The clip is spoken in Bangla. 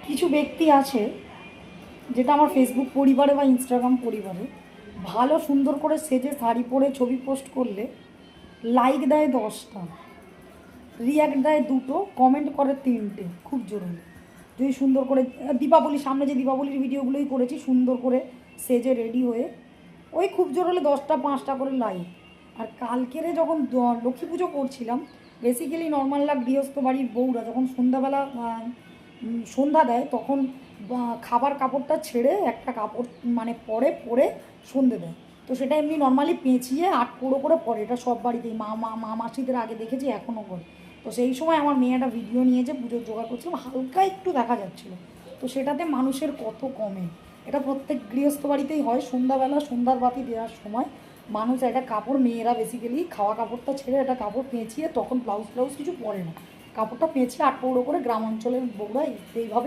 কিছু ব্যক্তি আছে, যেটা আমার ফেসবুক পরিবারে বা ইনস্টাগ্রাম পরিবারে, ভালো সুন্দর করে সেজে শাড়ি পরে ছবি পোস্ট করলে লাইক দেয় 10টা, রিয়াক্ট দেয় 2টো, কমেন্ট করে 3টে, খুব জরুরি। যদি সুন্দর করে দীপাবলির সামনে, যে দীপাবলির ভিডিওগুলোই করেছি সুন্দর করে সেজে রেডি হয়ে, ওই খুব জোর হলে 10টা 5টা করে লাইক। আর কালকেরে যখন লক্ষ্মী পুজো করছিলাম, বেসিক্যালি নর্মাল গৃহস্থ বাড়ির বউরা যখন সন্ধ্যাবেলা সন্ধ্যা দেয়, তখন খাবার কাপড়টা ছেড়ে একটা কাপড় মানে পরে সন্ধে দেয়। তো সেটা এমনি নর্মালি পেঁচিয়ে 8 করে পরে, এটা সব বাড়িতেই মা মাসিদের আগে দেখেছি, এখনও করে। তো সেই সময় আমার মেয়ে একটা ভিডিও নিয়েছে, পুজোর জোগাড় করছিলাম, হালকা একটু দেখা যাচ্ছিলো। তো সেটাতে মানুষের কত কমে, এটা প্রত্যেক গৃহস্থ বাড়িতেই হয়। সন্ধ্যাবেলা সন্ধ্যার বাতি দেওয়ার সময় মানুষ একটা কাপড়, মেয়েরা বেসিক্যালি খাওয়া কাপড়টা ছেড়ে একটা কাপড় পেঁচিয়ে, তখন ব্লাউজ কিছু পরে না, কাপড়টা পেঁচিয়ে 8 করে গ্রাম অঞ্চলের বউরা এইভাবে